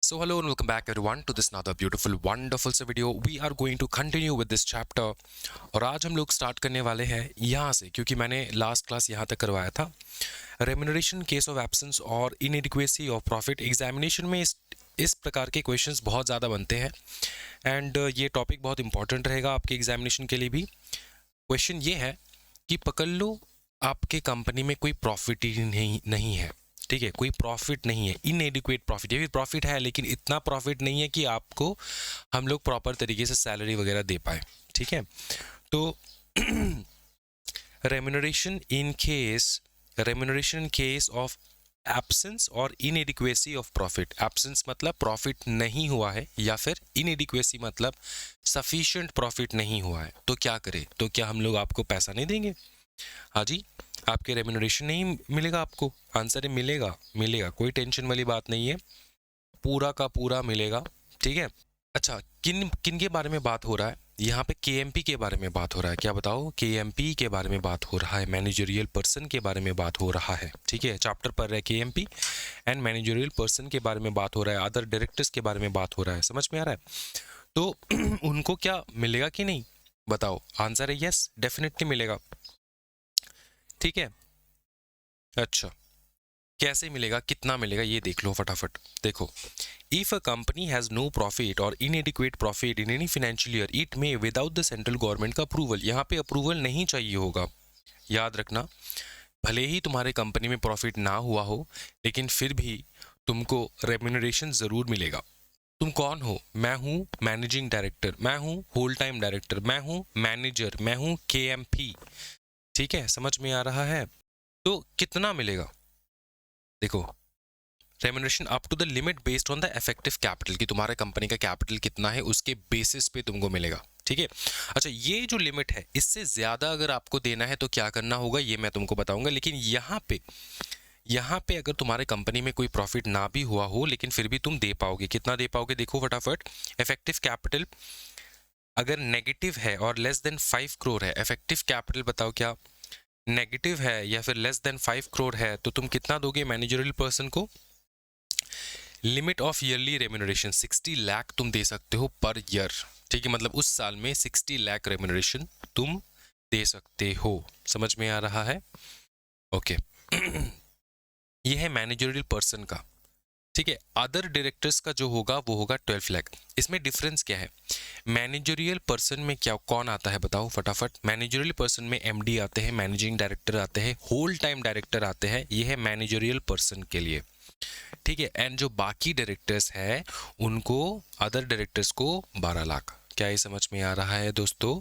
So hello and welcome back everyone to this another beautiful wonderful से video. We are going to continue with this chapter और आज हम लोग start करने वाले हैं यहाँ से, क्योंकि मैंने लास्ट क्लास यहाँ तक करवाया था रेम्यूनरेशन केस ऑफ एब्सेंस और इनएडिक्वेसी ऑफ प्रॉफिट। एग्जामिनेशन में इस प्रकार के क्वेश्चंस बहुत ज़्यादा बनते हैं एंड ये टॉपिक बहुत इंपॉर्टेंट रहेगा आपके एग्जामिनेशन के लिए भी। क्वेश्चन ये है कि पकड़ लो आपके कंपनी में कोई प्रॉफिट ही नहीं है, ठीक है, कोई प्रॉफिट नहीं है, इनएडिक्वेट प्रॉफिट, ये भी प्रॉफिट है लेकिन इतना प्रॉफिट नहीं है कि आपको हम लोग प्रॉपर तरीके से सैलरी वगैरह दे पाए, ठीक है। तो remuneration in case of absence और इनएडिक्वेसी ऑफ प्रॉफिट। एब्सेंस मतलब प्रॉफिट नहीं हुआ है या फिर इनएडिक्वेसी मतलब सफिशिएंट प्रॉफिट नहीं हुआ है, तो क्या करें? तो क्या हम लोग आपको पैसा नहीं देंगे? हाँ जी, आपके रेम्यूनरेशन नहीं मिलेगा आपको? आंसर है मिलेगा, कोई टेंशन वाली बात नहीं है, पूरा का पूरा मिलेगा, ठीक है। अच्छा, किन के बारे में बात हो रहा है यहाँ पे? केएमपी के बारे में बात हो रहा है। क्या बताओ? केएमपी के बारे में बात हो रहा है, मैनेजरियल पर्सन के बारे में बात हो रहा है, ठीक है। चैप्टर पर है केएमपी एंड मैनेजरियल पर्सन के बारे में बात हो रहा है, अदर डायरेक्टर्स के बारे में बात हो रहा है, समझ में आ रहा है? तो उनको क्या मिलेगा कि नहीं बताओ? आंसर है यस, डेफिनेटली मिलेगा, ठीक है। अच्छा, कैसे मिलेगा, कितना मिलेगा, ये देख लो फटाफट। देखो, if a company has no profit और inadequate profit in any financial year it may without the central government का अप्रूवल। यहाँ पे अप्रूवल नहीं चाहिए होगा, याद रखना। भले ही तुम्हारे कंपनी में प्रॉफिट ना हुआ हो लेकिन फिर भी तुमको रेम्यूनरेशन जरूर मिलेगा। तुम कौन हो? मैं हूँ मैनेजिंग डायरेक्टर, मैं हूँ होल टाइम डायरेक्टर, मैं हूँ मैनेजर, मैं हूँ केएमपी, ठीक है। समझ में आ रहा है? तो कितना मिलेगा? देखो, remuneration up to the limit based on the effective capital, कि तुम्हारे कंपनी का कैपिटल कितना है उसके बेसिस पे तुमको मिलेगा, ठीक है। अच्छा, ये जो लिमिट है इससे ज्यादा अगर आपको देना है तो क्या करना होगा ये मैं तुमको बताऊंगा। लेकिन यहाँ पे अगर तुम्हारे कंपनी में कोई प्रॉफिट ना भी हुआ हो लेकिन फिर भी तुम दे पाओगे, कितना दे पाओगे? देखो फटाफट, इफेक्टिव कैपिटल अगर नेगेटिव है और लेस देन 5 करोड़ है, इफेक्टिव कैपिटल बताओ क्या नेगेटिव है या फिर लेस देन 5 करोड़ है, तो तुम कितना दोगे मैनेजरियल पर्सन को? Limit of yearly remuneration 60 lakh तुम दे सकते हो पर ईयर, ठीक है। मतलब उस साल में 60 लाख रेम्यूनरेशन तुम दे सकते हो, समझ में आ रहा है? ओके। ये है मैनेजरियल पर्सन का, ठीक है। अदर डायरेक्टर्स का जो होगा वो होगा 12 लाख। इसमें डिफरेंस क्या है? मैनेजरियल पर्सन में क्या कौन आता है बताओ फटाफट? मैनेजरियल पर्सन में एमडी आते हैं, मैनेजिंग डायरेक्टर आते हैं, होल टाइम डायरेक्टर आते हैं, ये है मैनेजरियल पर्सन के लिए, ठीक है। एंड जो बाकी डायरेक्टर्स है उनको, अदर डायरेक्टर्स को 12 लाख। क्या ये समझ में आ रहा है दोस्तों?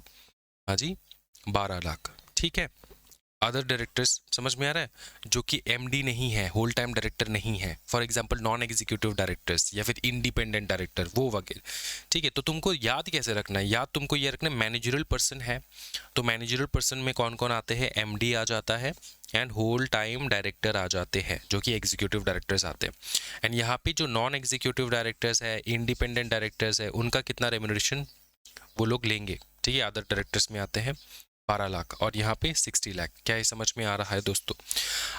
हाँ जी, 12 लाख, ठीक है। अदर डायरेक्टर्स समझ में आ रहा है? जो कि एमडी नहीं है, होल टाइम डायरेक्टर नहीं है, for example non executive directors या फिर इंडिपेंडेंट डायरेक्टर, वो वगैरह, ठीक है। तो तुमको याद कैसे रखना है? याद तुमको ये रखना है, मैनेजरियल पर्सन है तो मैनेजरियल पर्सन में कौन कौन आते हैं? एमडी आ जाता है एंड होल टाइम डायरेक्टर आ जाते हैं जो कि एग्जीक्यूटिव डायरेक्टर्स आते हैं। एंड यहाँ पे जो नॉन एग्जीक्यूटिव डायरेक्टर्स है, इंडिपेंडेंट डायरेक्टर्स है, उनका कितना रेम्यूनरेशन वो लोग लेंगे, ठीक है। अदर डायरेक्टर्स में आते हैं 12 लाख और यहाँ पे 60 लाख। क्या ये समझ में आ रहा है दोस्तों?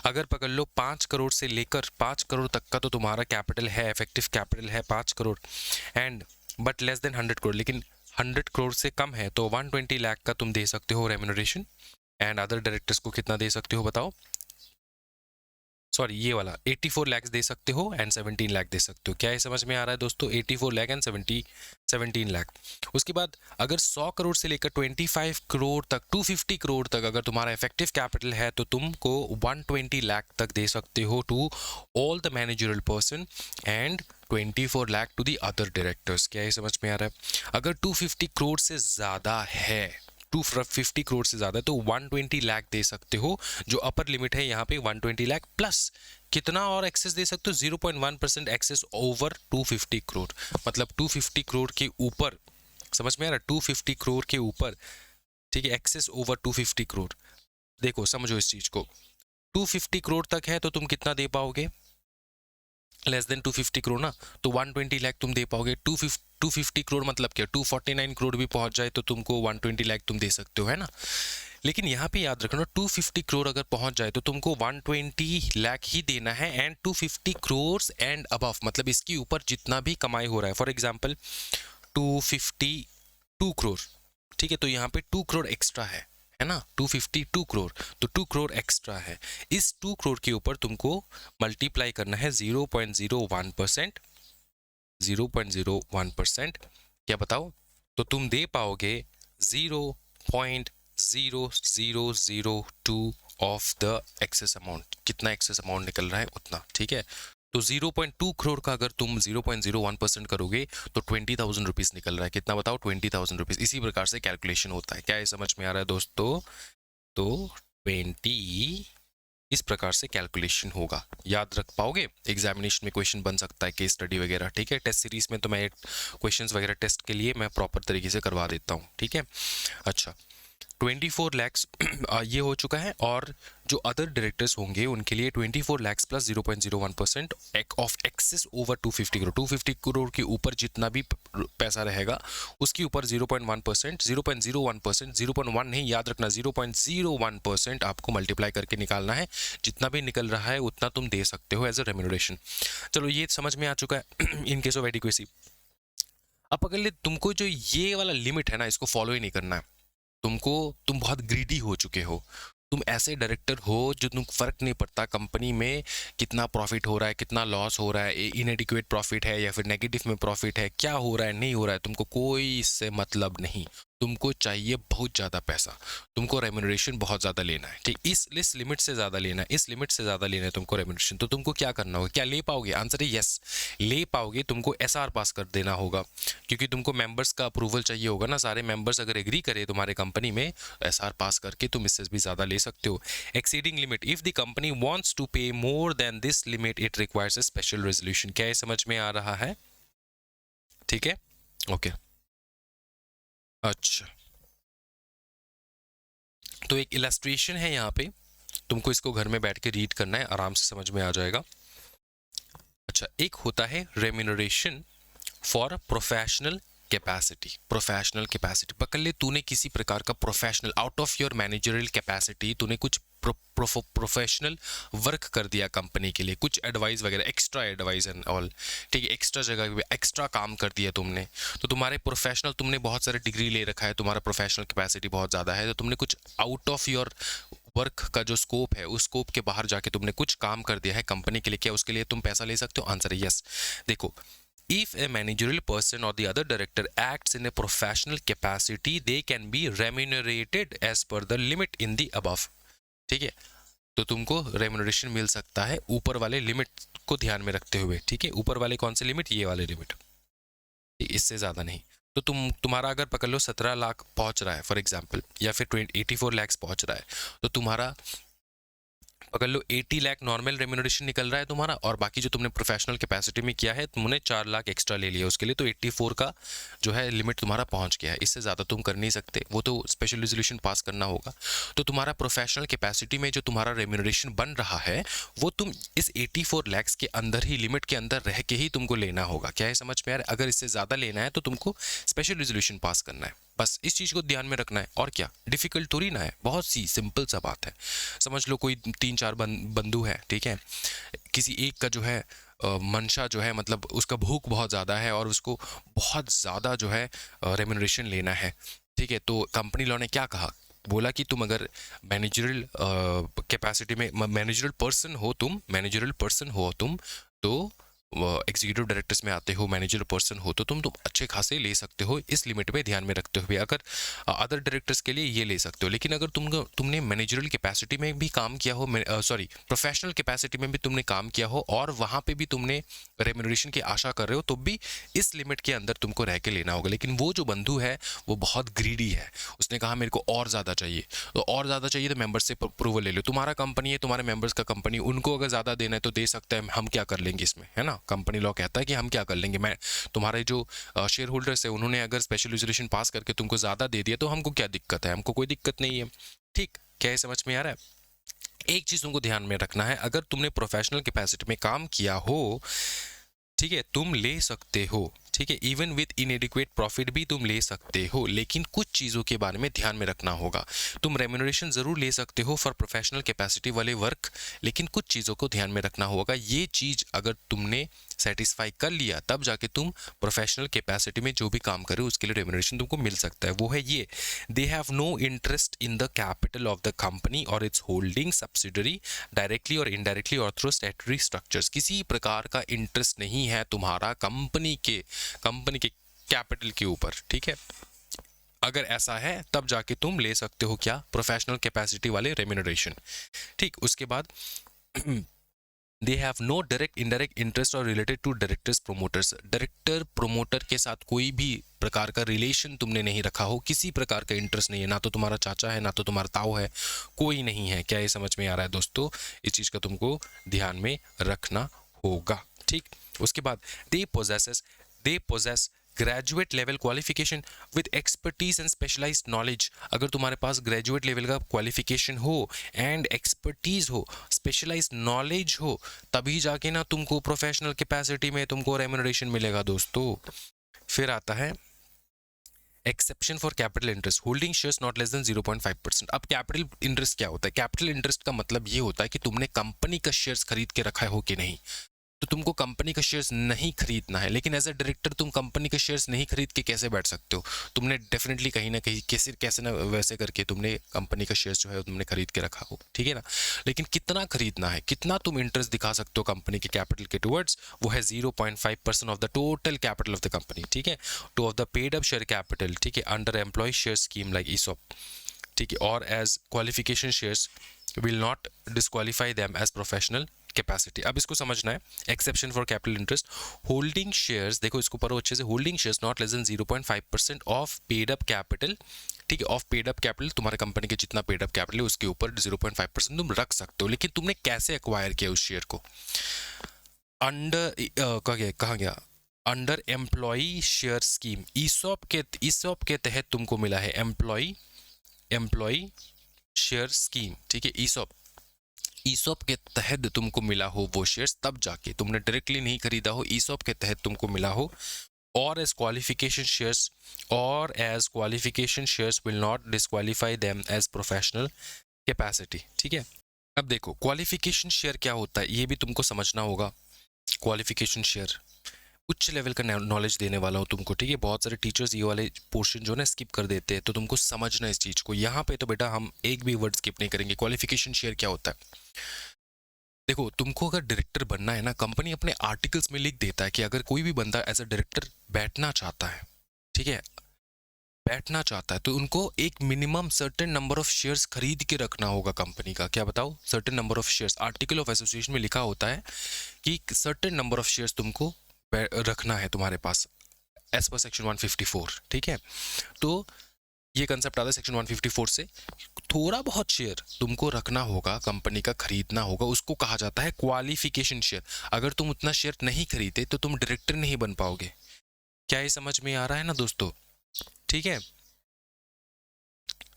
अगर पकड़ लो 5 करोड़ से लेकर 5 करोड़ तक का तो तुम्हारा कैपिटल है, इफेक्टिव कैपिटल है 5 crore and but less than 100 crore, लेकिन 100 करोड़ से कम है तो 120 लाख का तुम दे सकते हो रेम्यूनरेशन। एंड अदर डायरेक्टर्स को कितना दे सकते हो बताओ? सॉरी, ये वाला 84 लाख दे सकते हो एंड 17 लाख दे सकते हो। क्या ये समझ में आ रहा है दोस्तों? 84 लाख एंड 17 लाख। उसके बाद अगर 100 करोड़ से लेकर 25 करोड़ तक, 250 करोड़ तक अगर तुम्हारा इफेक्टिव कैपिटल है तो तुमको 120 लाख तक दे सकते हो to all the managerial person and 24 lakh to the other directors. क्या ये समझ में आ रहा है? अगर 250 करोड़ से ज्यादा है, 250 करोड़ से ज्यादा तो 120 लाख दे सकते हो, जो अपर लिमिट है यहाँ पे 120 लाख प्लस कितना और एक्सेस दे सकते हो? 0.1% एक्सेस ओवर 250 करोड़, मतलब 250 करोड़ के ऊपर, समझ में आ रहा है? 250 करोड़ के ऊपर, ठीक है, एक्सेस ओवर 250 करोड़। देखो समझो इस चीज को, 250 करोड़ तक है तो तुम कितना दे पाओगे? लेस देन 250 करोड़ ना, तो 120 लाख तुम दे पाओगे। 250 करोड़ मतलब क्या? 249 करोड़ भी पहुंच जाए तो तुमको 120 लाख तुम दे सकते हो, है ना। लेकिन यहाँ पे याद रखना 250 करोड़ अगर पहुंच जाए तो तुमको 120 लाख ही देना है, एंड 250 करोड़ एंड अबव मतलब इसके ऊपर जितना भी कमाई हो रहा है, फॉर एग्जांपल 252 करोड़, ठीक है, तो यहाँ पे 2 करोड़ एक्स्ट्रा है ना, 252 करोड़, तो 2 करोड़ एक्स्ट्रा है। इस 2 करोड़ के ऊपर तुमको मल्टीप्लाई करना है 0.01%, 0.01%, क्या बताओ, तो तुम दे पाओगे 0.0002 ऑफ द एक्सेस अमाउंट, कितना एक्सेस अमाउंट निकल रहा है उतना, ठीक है। तो 0.2 करोड़ का अगर तुम 0.01% करोगे तो 20,000 रुपीज निकल रहा है, कितना बताओ, 20,000 रुपीज। इसी प्रकार से कैलकुलेशन होता है, क्या ये समझ में आ रहा है दोस्तों? तो 20 इस प्रकार से कैलकुलेशन होगा, याद रख पाओगे, एग्जामिनेशन में क्वेश्चन बन सकता है, केस स्टडी वगैरह, ठीक है। टेस्ट सीरीज में तो मैं क्वेश्चंस वगैरह टेस्ट के लिए मैं प्रॉपर तरीके से करवा देता हूँ, ठीक है। अच्छा, 24 लैक्स ये हो चुका है, और जो अदर डायरेक्टर्स होंगे उनके लिए 24 lakhs plus 0.01% of excess over 250 crore, 250 crore के ऊपर जितना भी पैसा रहेगा उसके ऊपर 0.1%, 0.01%, 0.1 नहीं, याद रखना 0.01% आपको मल्टीप्लाई करके निकालना है, जितना भी निकल रहा है उतना तुम दे सकते हो एज अ रेम्यूनरेशन। चलो ये समझ में आ चुका है इन केस ऑफ एडिक्वेसी। अब अगर तुमको जो ये वाला लिमिट है ना, इसको फॉलो ही नहीं करना है, तुम बहुत ग्रीडी हो चुके हो, तुम ऐसे डायरेक्टर हो जो तुम फर्क नहीं पड़ता कंपनी में कितना प्रॉफिट हो रहा है, कितना लॉस हो रहा है, इनएडिक्वेट प्रॉफिट है या फिर नेगेटिव में प्रॉफिट है, क्या हो रहा है नहीं हो रहा है, तुमको कोई इससे मतलब नहीं, तुमको चाहिए बहुत ज़्यादा पैसा, तुमको रेम्यूनरेशन बहुत ज़्यादा लेना है, ठीक, इस लिमिट से ज़्यादा लेना है, इस लिमिट से ज़्यादा लेना है तुमको रेम्यूनरेशन। तो तुमको क्या करना होगा, क्या ले पाओगे? आंसर है यस, ले पाओगे। तुमको एसआर पास कर देना होगा, क्योंकि तुमको मेंबर्स का अप्रूवल चाहिए होगा ना, सारे मेंबर्स अगर एग्री करे तुम्हारे कंपनी में, एसआर पास करके तुम इससे भी ज़्यादा ले सकते हो। Exceeding limit, if the company wants to pay more than this limit it requires a special resolution. क्या ये समझ में आ रहा है? ठीक है, ओके। अच्छा, तो एक इलस्ट्रेशन है यहाँ पे, तुमको इसको घर में बैठ के रीड करना है, आराम से समझ में आ जाएगा। अच्छा, एक होता है remuneration for professional capacity, professional capacity पकड़ ले, तूने किसी प्रकार का professional out of your managerial capacity तूने कुछ प्रोफेशनल वर्क कर दिया कंपनी के लिए, कुछ एडवाइस वगैरह, एक्स्ट्रा एडवाइस एंड ऑल, ठीक है, एक्स्ट्रा जगह पे एक्स्ट्रा काम कर दिया तुमने, तो तुम्हारे प्रोफेशनल, तुमने बहुत सारे डिग्री ले रखा है, तुम्हारा प्रोफेशनल कैपेसिटी बहुत ज़्यादा है, तो तुमने कुछ आउट ऑफ योर वर्क का जो स्कोप है उस स्कोप के बाहर जाके तुमने कुछ काम कर दिया है कंपनी के लिए, क्या उसके लिए तुम पैसा ले सकते हो? आंसर है यस। देखो, if a managerial person or the other director acts in a professional capacity they can be remunerated as per the limit in the above, ठीक है, तो तुमको रेम्यूनरेशन मिल सकता है ऊपर वाले लिमिट को ध्यान में रखते हुए, ठीक है, ऊपर वाले कौन से लिमिट? ये वाले लिमिट, इससे ज़्यादा नहीं। तो तुम्हारा अगर पकड़ लो 17 लाख पहुंच रहा है फॉर एग्जांपल, या फिर 84 लैक्स पहुंच रहा है, तो तुम्हारा पकड़ लो 80 लाख नॉर्मल रेम्यूनरेशन निकल रहा है तुम्हारा, और बाकी जो तुमने प्रोफेशनल कैपेसिटी में किया है तुमने 4 लाख एक्स्ट्रा ले लिया उसके लिए, तो 84 का जो है लिमिट तुम्हारा पहुंच गया है, इससे ज़्यादा तुम कर नहीं सकते, वो तो स्पेशल रेजोल्यूशन पास करना होगा। तो तुम्हारा प्रोफेशनल कैपेसिटी में जो तुम्हारा रेम्यूनरेशन बन रहा है वो तुम इस 84 लैक्स के अंदर ही, लिमिट के अंदर रह के ही तुमको लेना होगा। क्या है समझ में आ रहा है? अगर इससे ज़्यादा लेना है तो तुमको स्पेशल रेजोल्यूशन पास करना है, बस इस चीज़ को ध्यान में रखना है, और क्या, डिफिकल्ट थोड़ी ना है, बहुत सी सिंपल सा बात है। समझ लो कोई 3-4 बंधु है, ठीक है, किसी एक का जो है मंशा जो है, मतलब उसका भूख बहुत ज़्यादा है और उसको बहुत ज़्यादा जो है रेम्यूनरेशन लेना है, ठीक है, तो कंपनी लॉ ने क्या कहा, बोला कि तुम अगर मैनेजरल कैपेसिटी में मैनेजरल पर्सन हो तुम, तो एग्जीक्यूटिव डायरेक्टर्स में आते हो, मैनेजर पर्सन हो, तो तुम अच्छे खासे ले सकते हो इस लिमिट में ध्यान में रखते हुए। अगर अदर डायरेक्टर्स के लिए ये ले सकते हो, लेकिन अगर तुमने मैनेजरल कैपेसिटी में भी काम किया हो, प्रोफेशनल कैपेसिटी में भी तुमने काम किया हो और वहाँ पे भी तुमने रेम्यूनरेशन की आशा कर रहे हो, तो भी इस लिमिट के अंदर तुमको रह के लेना होगा। लेकिन वो जो बंधु है वो बहुत ग्रीडी है, उसने कहा मेरे को और ज़्यादा चाहिए, तो और ज़्यादा चाहिए तो मेंबर्स से अप्रूवल ले लो। तुम्हारा कंपनी है, तुम्हारे मेंबर्स का कंपनी, उनको अगर ज़्यादा देना है तो दे सकता है, हम क्या कर लेंगे इसमें, है ना, कंपनी लॉ कहता है कि हम क्या कर लेंगे, मैं तुम्हारे जो शेयर होल्डर्स है उन्होंने अगर स्पेशल रेजोल्यूशन पास करके तुमको ज़्यादा दे दिया तो हमको क्या दिक्कत है, हमको कोई दिक्कत नहीं है, ठीक, क्या ये समझ में आ रहा है? एक चीज़ तुमको ध्यान में रखना है, अगर तुमने प्रोफेशनल कैपेसिटी में काम किया हो ठीक है, तुम ले सकते हो, ठीक है, इवन विद इनएडिक्वेट प्रॉफिट भी तुम ले सकते हो, लेकिन कुछ चीज़ों के बारे में ध्यान में रखना होगा। तुम रेम्यूनरेशन ज़रूर ले सकते हो फॉर प्रोफेशनल कैपेसिटी वाले वर्क, लेकिन कुछ चीज़ों को ध्यान में रखना होगा। ये चीज़ अगर तुमने सेटिस्फाई कर लिया तब जाके तुम प्रोफेशनल कैपेसिटी में जो भी काम करे उसके लिए रेम्यूनरेशन तुमको मिल सकता है। वो है ये, they have no interest in the capital of the company और इट्स होल्डिंग सब्सिडरी डायरेक्टली और इनडायरेक्टली और थ्रू स्टैट्यूटरी स्ट्रक्चर्स। किसी प्रकार का इंटरेस्ट नहीं है तुम्हारा कंपनी के कैपिटल के ऊपर, ठीक है। अगर ऐसा है तब जाके तुम ले सकते हो क्या, प्रोफेशनल कैपेसिटी वाले रेम्यूनरेशन। ठीक, उसके बाद they have no direct indirect interest और related to directors promoters. Director promoter के साथ कोई भी प्रकार का रिलेशन तुमने नहीं रखा हो, किसी प्रकार का इंटरेस्ट नहीं है, ना तो तुम्हारा चाचा है ना तो तुम्हारा ताऊ है, कोई नहीं है। क्या ये समझ में आ रहा है दोस्तों? इस चीज़ का तुमको ध्यान में रखना होगा, ठीक। उसके बाद they possess graduate level qualification with expertise and specialised knowledge. अगर तुम्हारे पास ग्रेजुएट लेवल का क्वालिफिकेशन हो एंड एक्सपर्टीज हो, स्पेशलाइज्ड नॉलेज हो, तभी जाके ना तुमको प्रोफेशनल कैपेसिटी में तुमको रेम्यूनरेशन मिलेगा दोस्तों। फिर आता है exception for capital interest, holding shares not less than 0.5%। अब कैपिटल इंटरेस्ट क्या होता है? कैपिटल इंटरेस्ट का मतलब ये होता है कि तुमने कंपनी का शेयर्स खरीद के रखा हो कि नहीं। तो तुमको कंपनी का शेयर्स नहीं खरीदना है, लेकिन एज अ डायरेक्टर तुम कंपनी के शेयर्स नहीं खरीद के कैसे बैठ सकते हो? तुमने डेफिनेटली कहीं ना कहीं कैसे ना वैसे करके तुमने कंपनी का शेयर्स जो है तुमने खरीद के रखा हो, ठीक है ना। लेकिन कितना खरीदना है, कितना तुम इंटरेस्ट दिखा सकते हो कंपनी के कैपिटल के टुवर्ड्स, वो है 0.5% of the total capital of the company, ठीक है, to of the paid up share capital, ठीक है, under employ share scheme like ESOP, ठीक है, और as qualification shares will not disqualify them as professional capacity. अब इसको समझना है, exception for capital interest, holding shares, देखो इसको पढ़ो अच्छे से, holding shares not less than 0.5% of paid up capital, ठीक है, ऑफ पेड अप कैपिटल, तुम्हारे कंपनी के जितना पेड अप कैपिटल है उसके ऊपर 0.5% तुम रख सकते हो। लेकिन तुमने कैसे एक्वायर किया उस शेयर को? अंडर कहा गया under employ share scheme, ESOP के तहत तुमको मिला है एम्प्लॉय शेयर स्कीम, ठीक है, ईसॉप के तहत तुमको मिला हो वो शेयर्स, तब जाके तुमने डायरेक्टली नहीं खरीदा हो, ईसॉप के तहत तुमको मिला हो, और as qualification shares will not disqualify them as professional capacity, ठीक है। अब देखो क्वालिफिकेशन शेयर क्या होता है ये भी तुमको समझना होगा। क्वालिफिकेशन शेयर उच्च लेवल का नॉलेज देने वाला हूँ तुमको, ठीक है। बहुत सारे टीचर्स ये वाले पोर्शन जो है ना स्किप कर देते हैं, तो तुमको समझना इस चीज़ को। यहाँ पे तो बेटा हम एक भी वर्ड स्किप नहीं करेंगे। क्वालिफिकेशन शेयर क्या होता है? देखो तुमको अगर डायरेक्टर बनना है ना, कंपनी अपने आर्टिकल्स में लिख देता है कि अगर कोई भी बंदा एज अ डायरेक्टर बैठना चाहता है, ठीक है, बैठना चाहता है, तो उनको एक minimum certain number of shares खरीद के रखना होगा कंपनी का। क्या बताओ? Certain number of shares, article of association में लिखा होता है कि सर्टेन नंबर ऑफ शेयर्स तुमको रखना है तुम्हारे पास एज पर सेक्शन 154, ठीक है। तो ये कंसेप्ट आता है सेक्शन 154 से। थोड़ा बहुत शेयर तुमको रखना होगा, कंपनी का खरीदना होगा, उसको कहा जाता है क्वालिफिकेशन शेयर। अगर तुम उतना शेयर नहीं खरीदे तो तुम डायरेक्टर नहीं बन पाओगे। क्या ये समझ में आ रहा है ना दोस्तों? ठीक है,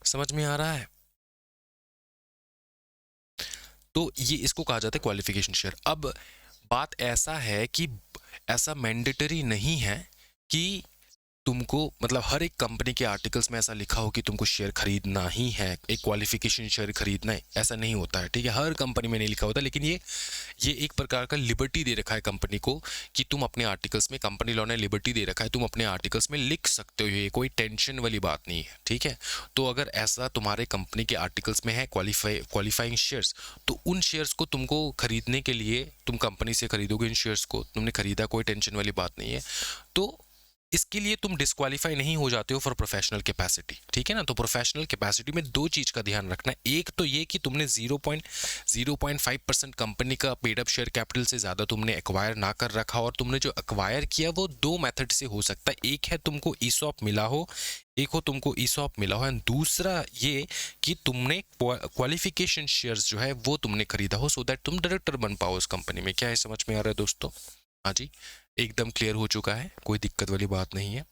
समझ में आ रहा है? तो ये इसको कहा जाता है क्वालिफिकेशन शेयर। अब बात ऐसा है कि ऐसा मैंडेटरी नहीं है कि तुमको, मतलब हर एक कंपनी के आर्टिकल्स में ऐसा लिखा हो कि तुमको शेयर खरीदना ही है, एक क्वालिफिकेशन शेयर खरीदना है, ऐसा नहीं होता है, ठीक है। हर कंपनी में नहीं लिखा होता, लेकिन ये एक प्रकार का लिबर्टी दे रखा है कंपनी को कि तुम अपने आर्टिकल्स में, कंपनी लॉ ने लिबर्टी दे रखा है, तुम अपने आर्टिकल्स में लिख सकते हो, ये कोई टेंशन वाली बात नहीं है, ठीक है। तो अगर ऐसा तुम्हारे कंपनी के आर्टिकल्स में है क्वालिफाइंग शेयर्स, तो उन शेयर्स को तुमको खरीदने के लिए तुम कंपनी से खरीदोगे, इन शेयर्स को तुमने खरीदा, कोई टेंशन वाली बात नहीं है। तो इसके लिए तुम डिस्क्वालीफाई नहीं हो जाते हो फॉर प्रोफेशनल कैपेसिटी, ठीक है ना। तो प्रोफेशनल कैपेसिटी में दो चीज का ध्यान रखना है। एक तो ये कि तुमने 0.5% कंपनी का पेड अप शेयर कैपिटल से ज्यादा तुमने एक्वायर ना कर रखा, और तुमने जो एक्वायर किया वो दो मेथड से हो सकता है। एक है तुमको ईसॉप मिला हो, एंड दूसरा ये कि तुमने क्वालिफिकेशन शेयर्स जो है वो तुमने खरीदा हो, सो दैट तुम डायरेक्टर बन पाओ उस कंपनी में। क्या है, समझ में आ रहा है दोस्तों? हाँ जी, एकदम क्लियर हो चुका है, कोई दिक्कत वाली बात नहीं है।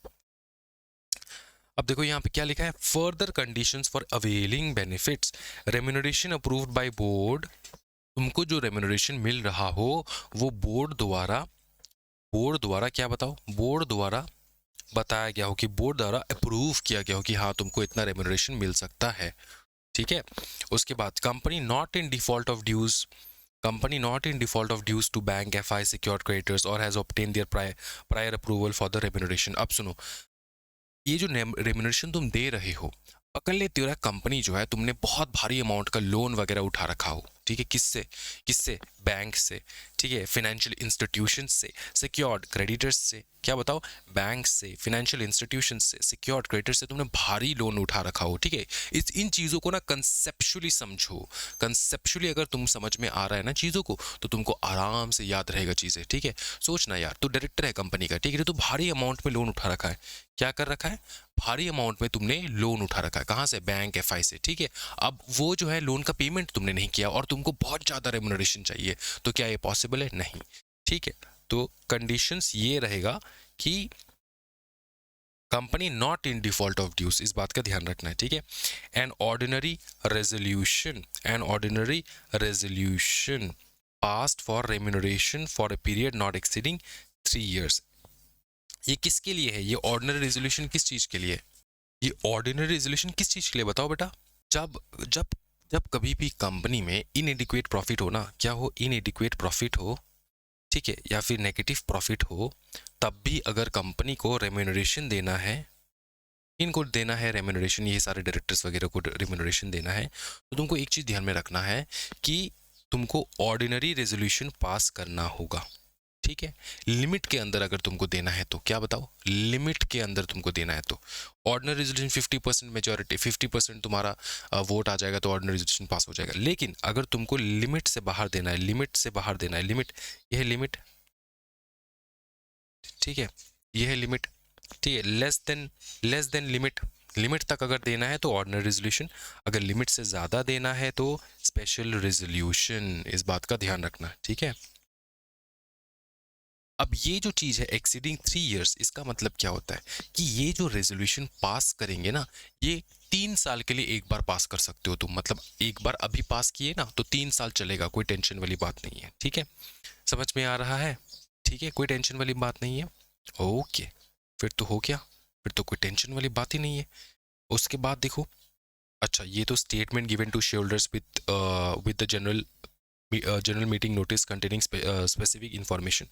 अब देखो यहाँ पे क्या लिखा है, further conditions for availing benefits, remuneration approved by board. तुमको जो रेम्यूनरेशन मिल रहा हो वो बोर्ड द्वारा बोर्ड द्वारा क्या बताओ, बोर्ड द्वारा बताया गया हो कि बोर्ड द्वारा अप्रूव किया गया हो कि हाँ तुमको इतना रेम्यूनरेशन मिल सकता है, ठीक है। उसके बाद company not in default of dues, company not in default of dues to bank, FI, secured creditors or has obtained their prior approval for the remuneration। अब सुनो, ये जो रेम्यूनरेशन तुम दे रहे हो, पकड़ ले तेरा कंपनी जो है तुमने बहुत भारी अमाउंट का लोन वगैरह उठा रखा हो, ठीक है, किससे किससे, बैंक से, ठीक है, फाइनेंशियल इंस्टीट्यूशन से, सिक्योर्ड क्रेडिटर्स से, क्या बताओ, बैंक से, फाइनेंशियल इंस्टीट्यूशन से, सिक्योर्ड क्रेडिटर्स से तुमने भारी लोन उठा रखा हो, ठीक है। इस इन चीज़ों को ना कंसेप्चुअली समझो, कंसेप्चुअली अगर तुम समझ में आ रहा है ना चीज़ों को, तो तुमको आराम से याद रहेगा चीज़ें, ठीक है। सोचना यार, तू डायरेक्टर है कंपनी का, ठीक है, तो भारी अमाउंट में लोन उठा रखा है, क्या कर रखा है, भारी अमाउंट में तुमने लोन उठा रखा है, कहाँ से, बैंक, एफआई से, ठीक है। अब वो जो है लोन का पेमेंट तुमने नहीं किया और तुमको बहुत ज़्यादा रेम्यूनरेशन चाहिए, तो क्या ये पॉसिबल है, नहीं, ठीक है। तो कंडीशंस ये रहेगा कि company not in default of dues, इस बात का ध्यान रखना है, ठीक है। An ordinary resolution passed for remuneration for a period not exceeding 3 years। ये किसके लिए है, ये ऑर्डिनरी रेजोल्यूशन किस चीज के लिए है, ये ऑर्डिनरी रेजोल्यूशन किस चीज के लिए बताओ बेटा। जब जब जब कभी भी कंपनी में इनएडिक्वेट प्रॉफिट हो ना, क्या हो, इनएडिक्वेट प्रॉफिट हो, ठीक है, या फिर नेगेटिव प्रॉफिट हो, तब भी अगर कंपनी को रेम्यूनरेशन देना है, इनको देना है रेम्यूनरेशन, ये सारे डायरेक्टर्स वगैरह को रेम्यूनरेशन देना है, तो तुमको एक चीज ध्यान में रखना है कि तुमको ऑर्डिनरी रेजोल्यूशन पास करना होगा, ठीक है। लिमिट के अंदर अगर तुमको देना है तो, क्या बताओ, लिमिट के अंदर तुमको देना है तो ऑर्डिनरी रेजोल्यूशन 50% मेजॉरिटी, 50% तुम्हारा वोट आ जाएगा तो ऑर्डिनरी रेजोल्यूशन पास हो जाएगा। लेकिन अगर तुमको लिमिट से बाहर देना है, लिमिट से बाहर देना है, लिमिट, यह है लिमिट, ठीक है, यह है लिमिट, ठीक है, लेस देन लिमिट, लिमिट तक अगर देना है तो ऑर्डिनरी रेजोल्यूशन, अगर लिमिट से ज्यादा देना है तो स्पेशल रेजोल्यूशन, इस बात का ध्यान रखना, ठीक है। अब ये जो चीज है एक्सीडिंग 3 years, इसका मतलब क्या होता है कि ये जो रेजोल्यूशन पास करेंगे ना, ये 3 साल के लिए एक बार पास कर सकते हो तुम, मतलब एक बार अभी पास किए ना तो 3 साल चलेगा, कोई टेंशन वाली बात नहीं है, ठीक है, समझ में आ रहा है, ठीक है, कोई टेंशन वाली बात नहीं है, ओके, फिर तो हो गया, फिर तो कोई टेंशन वाली बात ही नहीं है। उसके बाद देखो, अच्छा ये तो statement given to share holders with the general meeting notice containing specific information,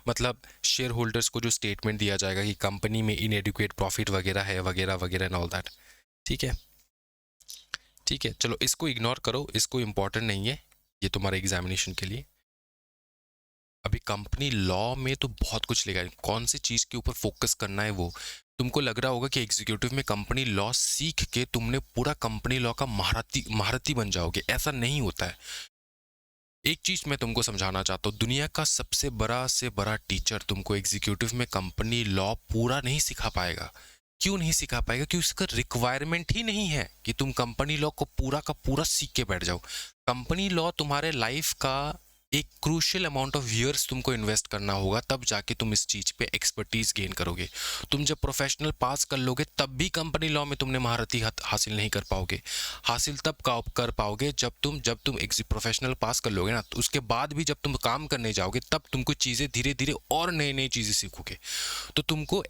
मतलब शेयर होल्डर्स को जो स्टेटमेंट दिया जाएगा कि कंपनी में इनएडिक्वेट प्रॉफिट वगैरह है, वगैरह वगैरह एंड ऑल दैट, ठीक है, ठीक है। चलो इसको इग्नोर करो, इसको इंपॉर्टेंट नहीं है, ये तुम्हारे एग्जामिनेशन के लिए। अभी कंपनी लॉ में तो बहुत कुछ लेगा, कौन सी चीज के ऊपर फोकस करना है वो, तुमको लग रहा होगा कि एग्जीक्यूटिव में कंपनी लॉ सीख के तुमने पूरा कंपनी लॉ का महारथी बन जाओगे, ऐसा नहीं होता है। एक चीज मैं तुमको समझाना चाहता हूँ, दुनिया का सबसे बड़ा से बड़ा टीचर तुमको एग्जीक्यूटिव में कंपनी लॉ पूरा नहीं सिखा पाएगा। क्यों नहीं सिखा पाएगा, क्योंकि उसका रिक्वायरमेंट ही नहीं है कि तुम कंपनी लॉ को पूरा का पूरा सीख के बैठ जाओ। कंपनी लॉ तुम्हारे लाइफ का एक क्रूशियल अमाउंट ऑफ ईयर्स तुमको इन्वेस्ट करना होगा, तब जाके तुम इस चीज पे एक्सपर्टीज गेन करोगे। तुम जब प्रोफेशनल पास कर लोगे तब भी कंपनी लॉ में तुमने महारथी हासिल नहीं कर पाओगे। हासिल तब कर पाओगे जब तुम प्रोफेशनल पास कर लोगे ना, तो उसके बाद भी जब तुम काम करने जाओगे तब तुमको चीजें धीरे धीरे और नई नई चीजें सीखोगे। तो तुमको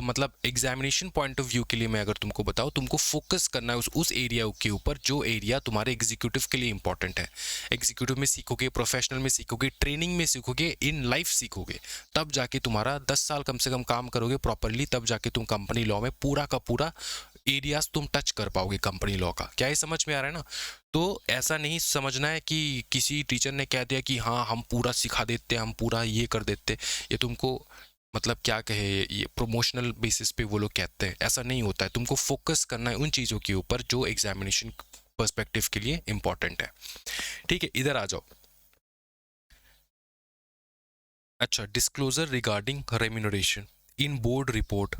मतलब एग्जामिनेशन पॉइंट ऑफ व्यू के लिए मैं अगर तुमको बताऊं, तुमको फोकस करना है उस एरिया के ऊपर जो एरिया तुम्हारे एग्जीक्यूटिव के लिए इंपॉर्टेंट है। एग्जीक्यूटिव में सीखोगे, प्रोफेशनल में सीखोगे, ट्रेनिंग में सीखोगे, इन लाइफ सीखोगे, तब जाके तुम्हारा 10 साल कम से कम काम करोगे प्रॉपरली, तब जाके तुम कंपनी लॉ में पूरा का पूरा एरियाज तुम टच कर पाओगे कंपनी लॉ का। क्या ये समझ में आ रहा है ना? तो ऐसा नहीं समझना है कि किसी टीचर ने कह दिया कि हाँ हम पूरा सिखा देते, हम पूरा ये कर देते, ये तुमको मतलब क्या कहे, ये प्रोमोशनल बेसिस पे वो लोग कहते हैं, ऐसा नहीं होता है। तुमको फोकस करना है उन चीज़ों के ऊपर जो एग्जामिनेशन पर्सपेक्टिव के लिए इंपॉर्टेंट है। ठीक है, इधर आ जाओ। अच्छा, disclosure regarding remuneration in board report.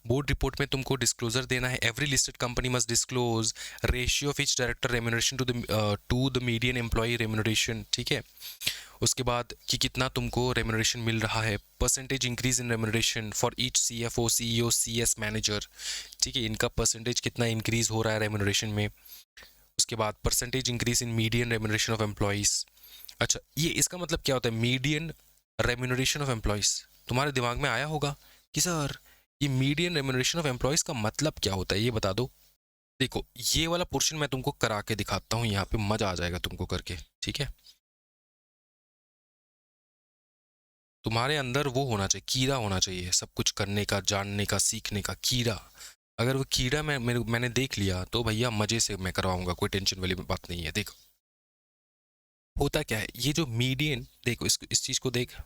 Board report में तुमको डिस्क्लोजर देना है। Every listed company must disclose ratio of each director remuneration to the median employ remuneration. ठीक है, उसके बाद कि कितना तुमको रेम्यूनरेशन मिल रहा है, percentage increase in remuneration for each CFO, CEO, CS manager. ठीक है, इनका परसेंटेज कितना इंक्रीज हो रहा है रेम्यूनरेशन में। उसके बाद percentage increase in median remuneration of employees. अच्छा, ये इसका मतलब क्या होता है मीडियन रेम्यूनरेशन ऑफ एम्प्लॉइज? तुम्हारे दिमाग में आया होगा कि सर ये मीडियन रेम्यूनरेशन ऑफ एम्प्लॉयज का मतलब क्या होता है, ये बता दो। देखो ये वाला पोर्शन मैं तुमको करा के दिखाता हूँ, यहाँ पे मजा आ जाएगा तुमको करके, ठीक है। तुम्हारे अंदर वो होना चाहिए, कीड़ा होना चाहिए, सब कुछ करने का, जानने का, सीखने का कीड़ा। अगर वो कीड़ा मैंने देख लिया तो भैया मजे से मैं करवाऊंगा, कोई टेंशन वाली बात नहीं है। देखो होता क्या है, ये जो मीडियन, देखो इस चीज को देख,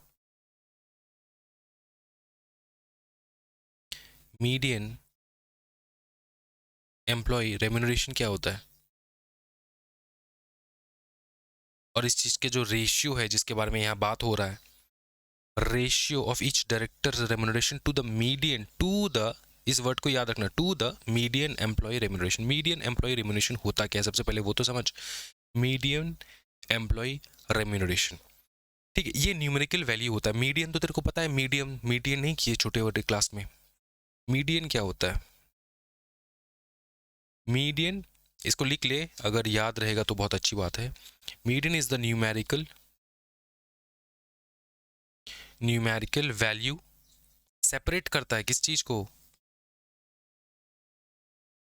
मीडियन एम्प्लॉय रेम्यूनरेशन क्या होता है, और इस चीज के जो रेशियो है जिसके बारे में यहाँ बात हो रहा है, ratio of each director remuneration to the median, to the, इस वर्ड को याद रखना, to the median employ remuneration. Median employ remuneration होता क्या है, सबसे पहले वो तो समझ। मीडियन एम्प्लॉय रेम्यूनरेशन, ठीक है, ये न्यूमेरिकल वैल्यू होता है। मीडियन तो तेरे को पता है, मीडियन नहीं किए छोटे बड़े क्लास में। मीडियन क्या होता है, मीडियन, इसको लिख ले, अगर याद रहेगा तो बहुत अच्छी बात है। Median is the numerical value, separate करता है किस चीज को,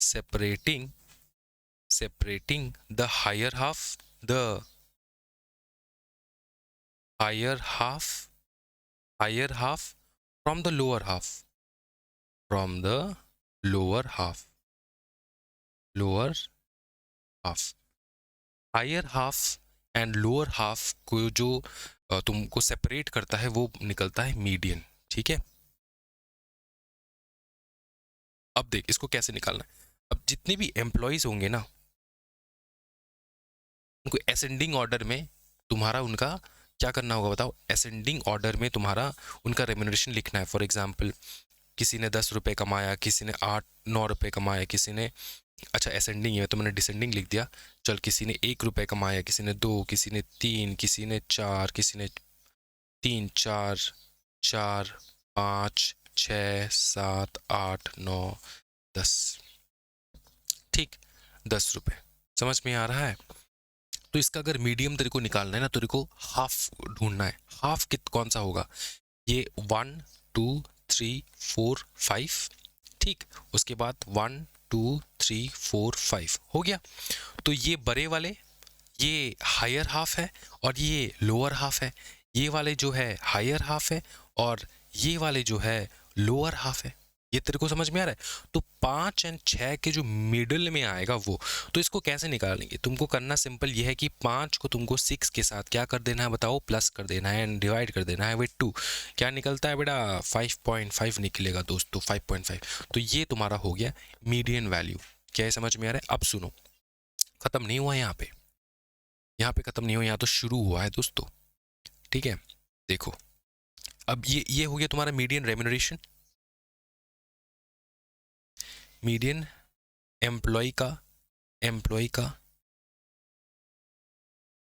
separating the higher half, the higher half, higher half from the lower half, from the lower half, lower half, higher half and lower half को जो तुमको सेपरेट करता है वो निकलता है मीडियन, ठीक है। अब देख इसको कैसे निकालना है। अब जितने भी एम्प्लॉयज होंगे ना, उनको असेंडिंग ऑर्डर में तुम्हारा उनका क्या करना होगा बताओ, असेंडिंग ऑर्डर में तुम्हारा उनका रेम्यूनरेशन लिखना है। फॉर एग्जाम्पल किसी ने 10 रुपये कमाया, किसी ने 8-9 रुपये कमाया, किसी ने, अच्छा असेंडिंग है तो मैंने डिसेंडिंग लिख दिया, चल किसी ने 1 रुपये कमाया, किसी ने 2, किसी ने 3, किसी ने 4, किसी ने 3, 4, 4, 5, 6, 7, 8, 9, 10, ठीक, 10 रुपये, समझ में आ रहा है। तो इसका अगर मीडियम तेरे को निकालना है ना, तो तेरे को हाफ ढूंढना है। हाफ कित कौन सा होगा, ये 1 2 3 4 5, ठीक, उसके बाद 1 2 3 4 5 हो गया। तो ये बड़े वाले, ये हायर हाफ है और ये लोअर हाफ है। ये वाले जो है हायर हाफ है और ये वाले जो है लोअर हाफ है। ये तेरे को समझ में आ रहा है। तो 5 और 6 के जो मिडिल में आएगा वो, तो इसको कैसे निकालेंगे, तुमको करना सिंपल ये है कि 5 को तुमको 6 के साथ क्या कर देना है बताओ, प्लस कर देना है एंड डिवाइड कर देना है विद 2। क्या निकलता है बेटा, 5.5 निकलेगा दोस्तों, 5.5। तो ये तुम्हारा हो गया मीडियन वैल्यू। क्या है, समझ में आ रहा है। अब सुनो, खत्म नहीं हुआ यहाँ पे, यहाँ पे खत्म नहीं हुआ, यहाँ तो शुरू हुआ है दोस्तों, ठीक है। देखो अब ये हो गया तुम्हारा मीडियन रेम्यूनरेशन, मीडियन एम्प्लॉय का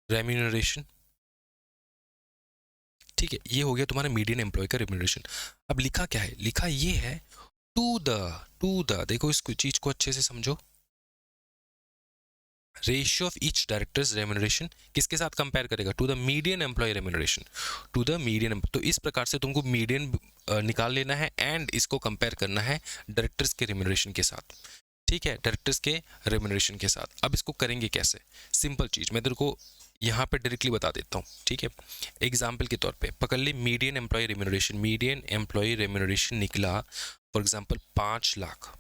रेम्यूनरेशन, ठीक है। ये हो गया तुम्हारा मीडियन एम्प्लॉय का रेम्यूनरेशन। अब लिखा क्या है, लिखा ये है टू द, देखो इस चीज को अच्छे से समझो, ratio of each directors remuneration किसके साथ कंपेयर करेगा, to the median employ remuneration, to the median. तो इस प्रकार से तुमको मीडियन निकाल लेना है एंड इसको कंपेयर करना है डायरेक्टर्स के रेम्यूनरेशन के साथ, ठीक है, डायरेक्टर्स के रेम्यूनरेशन के साथ। अब इसको करेंगे कैसे, सिंपल चीज मैं तेरे को यहाँ पे डायरेक्टली बता देता हूँ, ठीक है। एग्जाम्पल के तौर पे पकड़ ले, median employ remuneration, median employ remuneration निकला फॉर एग्जाम्पल 5 लाख,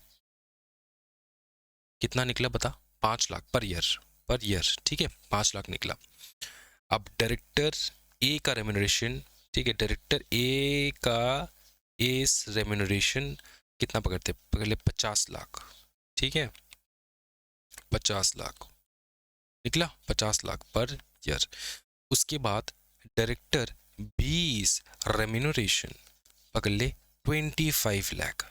कितना निकला बता, 5 लाख पर ईयर, ठीक है, 5 लाख निकला। अब डायरेक्टर ए का रेम्यूनरेशन, ठीक है, डायरेक्टर ए का एस रेम्यूनरेशन कितना पकड़ ले 50 लाख, ठीक है, 50 लाख निकला, 50 लाख पर ईयर। उसके बाद डायरेक्टर 20 रेम्यूनरेशन पकड़ ले 25 लाख,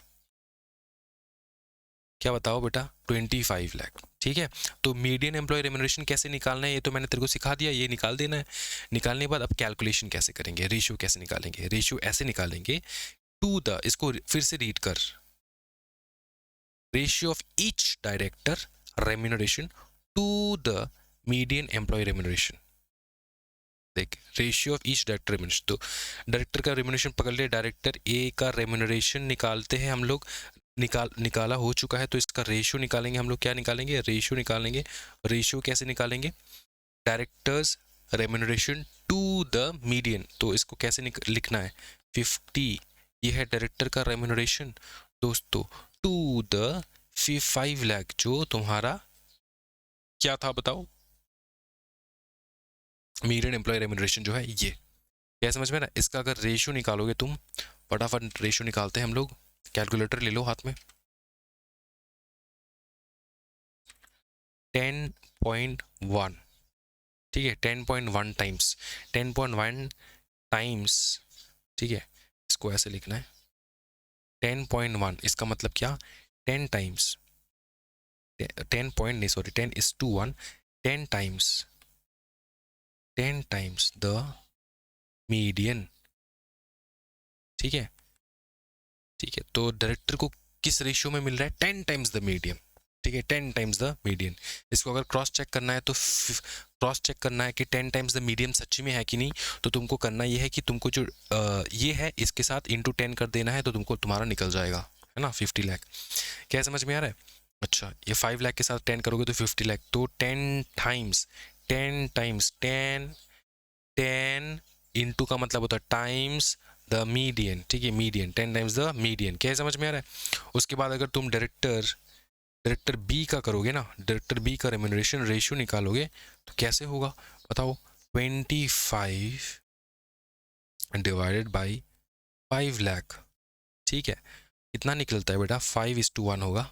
क्या बताओ बेटा, 25 लाख, ठीक है। तो मीडियन एम्प्लॉय रेम्यूनरेशन कैसे निकालना है ये तो मैंने तेरे को सिखा दिया, ये निकाल देना है। निकालने के बाद अब कैलकुलेशन कैसे करेंगे, रेशियो कैसे निकालेंगे, रेशियो ऐसे निकालेंगे, टू द, इसको फिर से रीड कर, ratio of each director remuneration to the median employ remuneration. देख ratio of each director remuneration, तो डायरेक्टर का रेम्यूनरेशन पकड़ लिया, डायरेक्टर ए का रेम्यूनरेशन निकालते हैं हम लोग, निकाला हो चुका है, तो इसका रेशियो निकालेंगे हम लोग। क्या निकालेंगे? रेशियो निकालेंगे। रेशियो कैसे निकालेंगे? Directors remuneration to the median, तो इसको कैसे लिखना है? 50 ये है डायरेक्टर का रेम्यूनरेशन दोस्तों, टू द 5 लाख जो तुम्हारा क्या था बताओ, मीडियन एम्प्लॉय रेम्यूनरेशन जो है ये। क्या समझ में ना? इसका अगर रेशियो निकालोगे तुम, फटाफट रेशियो निकालते हैं हम लोग, कैलकुलेटर ले लो हाथ में। 10.1, ठीक है, 10.1 टाइम्स, 10.1 टाइम्स, ठीक है, इसको ऐसे लिखना है 10.1, इसका मतलब क्या? 10 टाइम्स, 10 पॉइंट नहीं sorry 10:1, 10 times, 10 times the median, ठीक है, ठीक है। तो डायरेक्टर को किस रेशियो में मिल रहा है? 10 टाइम्स द मीडियन, ठीक है, 10 टाइम्स द मीडियन। इसको अगर क्रॉस चेक करना है तो क्रॉस चेक करना है कि 10 टाइम्स द मीडियन सच्ची में है कि नहीं, तो तुमको करना ये है कि तुमको जो ये है इसके साथ इंटू 10 कर देना है, तो तुमको तुम्हारा निकल जाएगा, है ना, 50 लाख। क्या समझ में आ रहा है? अच्छा, ये 5 लाख के साथ 10 करोगे तो 50 लाख, तो 10 टाइम्स, 10 टाइम्स 10, 10 इंटू का मतलब होता है टाइम्स द मीडियन, ठीक है, मीडियन, 10 टाइम्स द मीडियन। क्या समझ में आ रहा है? उसके बाद अगर तुम डायरेक्टर बी का करोगे ना, डायरेक्टर बी का रेम्यूनरेशन रेशियो निकालोगे तो कैसे होगा बताओ? 25 डिवाइडेड बाई 5 लाख, ठीक है, कितना निकलता है बेटा? 5:1 होगा।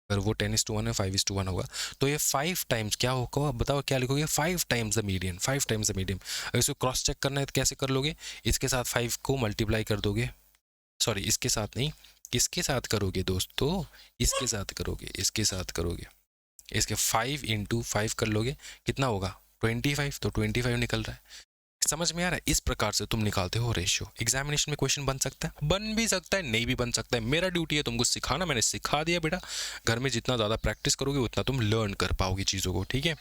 अगर वो 10:1 है, 5:1 होगा, तो ये 5 टाइम्स क्या होगा बताओ? क्या लिखोगे? 5 times the median, 5 times the median. अगर इसको क्रॉस चेक करना है तो कैसे कर लोगे? इसके साथ 5 को मल्टीप्लाई कर दोगे, सॉरी इसके साथ नहीं, किसके साथ करोगे दोस्तों? इसके साथ करोगे, इसके साथ करोगे, इसके 5 इंटू 5 कर लोगे, कितना होगा? 25, तो 25 निकल रहा है। समझ में आ रहा है? इस प्रकार से तुम निकालते हो रेशियो। एग्जामिनेशन में क्वेश्चन बन सकता है, बन भी सकता है, नहीं भी बन सकता है। मेरा ड्यूटी है तुमको सिखाना, मैंने सिखा दिया बेटा। घर में जितना ज़्यादा प्रैक्टिस करोगे उतना तुम लर्न कर पाओगे चीज़ों को, ठीक है।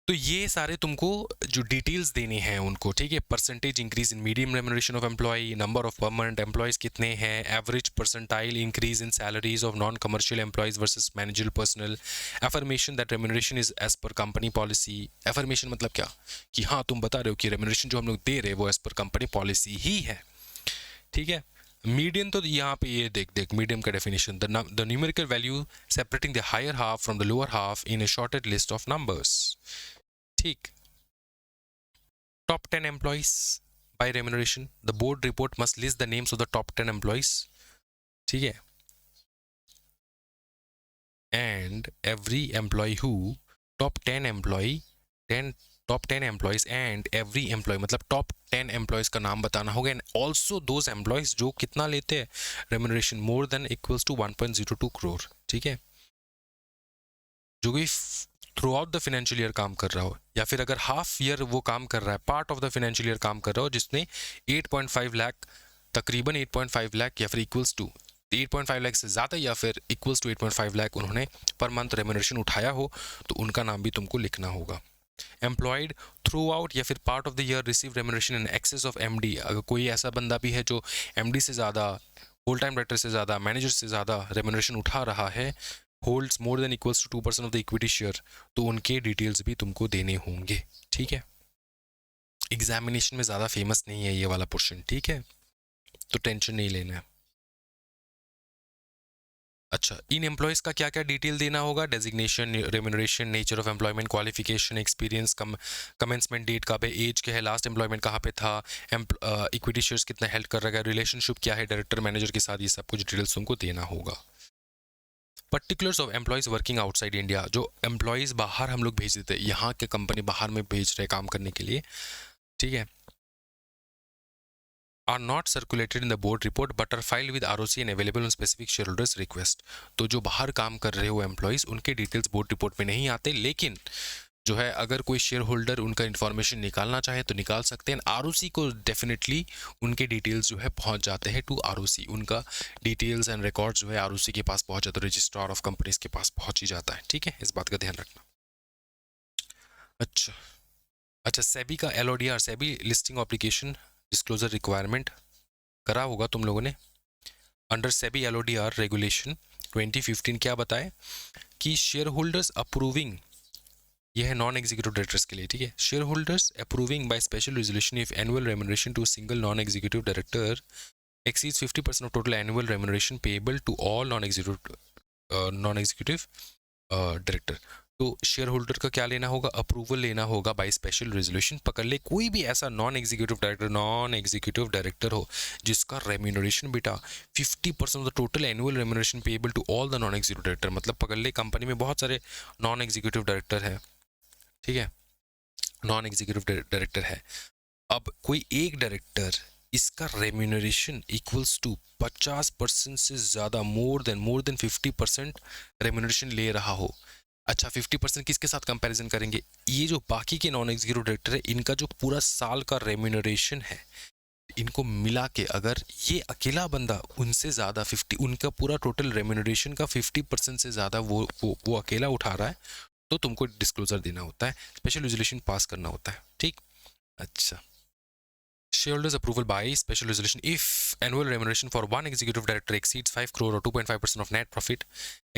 तो ये सारे तुमको जो डिटेल्स देने हैं उनको, ठीक है। Percentage increase in medium remuneration of employ, number of permanent employees कितने हैं, average percentile increase in salaries of non commercial employees versus managerial personal, affirmation that remuneration is as per company policy. Affirmation मतलब क्या? कि हाँ तुम बता रहे हो कि रेम्यूनरेशन जो हम लोग दे रहे हैं वो एज पर कंपनी पॉलिसी ही है, ठीक है। मीडियन तो यहाँ पे ये देख मीडियम का definition, the numerical value separating the higher half from the lower half in a sorted list of numbers, ठीक। Top 10 employees by remuneration, the board report must list the names of the top 10 employees, ठीक है। And every employee who top 10 employee 10 top 10 employees and every employee, मतलब top 10 employees का नाम बताना होगा, and also those employees जो कितना लेते हैं remuneration more than equals to 1.02 crore, ठीक है। जो कि through out the financial year काम कर रहा हो, या फिर अगर हाफ ईयर वो काम कर रहा है, part of the financial year काम कर रहा हो, जिसने 8.5 लाख, तकरीबन 8.5 लाख या फिर इक्वल्स टू 8.5 लाख से ज़्यादा या फिर इक्वल्स टू 8.5 लाख उन्होंने पर मंथ रेम्यूनरेशन उठाया हो, तो उनका नाम भी तुमको लिखना होगा। एम्प्लॉयड थ्रू आउट या फिर part of the year receive remuneration in excess of MD, अगर कोई ऐसा बंदा भी है जो एमडी से ज़्यादा, फुल टाइम डायरेक्टर से ज़्यादा, मैनेजर से ज़्यादा रेम्यूनरेशन उठा रहा है, holds more than equals to 2% of the equity share, तो उनके डिटेल्स भी तुमको देने होंगे, ठीक है। एग्जामिनेशन में ज़्यादा फेमस नहीं है ये वाला पोर्शन, ठीक है, तो टेंशन नहीं लेना है। अच्छा, इन एम्प्लॉयज़ का क्या क्या डिटेल देना होगा? Designation, remuneration, nature of employment, qualification, experience, commencement date कब है, एज क्या है, लास्ट एम्प्लॉयमेंट कहाँ पे था, इक्विटी शेयर्स कितना हेल्ड कर रहा है, रिलेशनशिप क्या है डायरेक्टर मैनेजर के साथ, ये सब कुछ डिटेल्स तुमको देना होगा। Particulars of employees working outside India, जो एम्प्लॉयज़ बाहर हम लोग भेज देते हैं, यहाँ के कंपनी बाहर में भेज रहे काम करने के लिए, ठीक है, are not circulated in the board report but are filed with ROC and available on specific share holders request. तो जो बाहर काम कर रहे हो एम्प्लॉयज़, उनके डिटेल्स बोर्ड रिपोर्ट में नहीं आते, लेकिन जो है अगर कोई शेयर होल्डर उनका इन्फॉर्मेशन निकालना चाहे तो निकाल सकते हैं। आरओसी को डेफिनेटली उनके डिटेल्स जो है पहुंच जाते हैं टू आरओसी, उनका डिटेल्स एंड रिकॉर्ड जो है आरओसी के पास पहुंच जाता है, रजिस्ट्रार ऑफ कंपनीज के पास पहुंच ही जाता है, ठीक है, इस बात का ध्यान रखना। अच्छा, अच्छा, सेबी का LODR, SEBI listing application disclosure requirement करा होगा तुम लोगों ने। अंडर सेबी एलओडीआर रेगुलेशन 2015 क्या बताए कि शेयर होल्डर्स अप्रूविंग, यह है नॉन एग्जीक्यूटिव डायरेक्टर्स के लिए, ठीक है। Share holders approving by special resolution if annual remuneration to single non executive director exceeds 50% of total annual remuneration payable to all non-executive director. तो शेयर होल्डर का क्या लेना होगा, अप्रूवल लेना होगा बाय स्पेशल रेजोल्यूशन। पकड़ ले कोई भी ऐसा नॉन एग्जीक्यूटिव डायरेक्टर हो जिसका रेम्यूनरेशन बेटा 50% of the total annual remuneration payable to all the non executive director. मतलब पकड़ ले कंपनी में बहुत सारे नॉन एग्जीक्यूटिव डायरेक्टर है, ठीक है, नॉन एग्जीक्यूटिव डायरेक्टर है। अब कोई एक डायरेक्टर, इसका रेम्यूनरेशन इक्वल्स टू 50% से ज़्यादा, मोर देन 50% रेम्यूनरेशन ले रहा हो। अच्छा, 50% किसके साथ कंपैरिजन करेंगे, ये जो बाकी के नॉन एग्जीक्यूटिव डायरेक्टर है इनका जो पूरा साल का रेम्यूनरेशन है, इनको मिला के अगर ये अकेला बंदा उनसे ज़्यादा 50, उनका पूरा टोटल रेम्यूनरेशन का 50% से ज़्यादा वो अकेला उठा रहा है, तो तुमको डिस्क्लोजर देना होता है, स्पेशल रेजोल्यूशन पास करना होता है, ठीक। अच्छा, shareholders approval by special resolution if annual remuneration for one executive director exceeds 5 crore or 2.5% of net profit,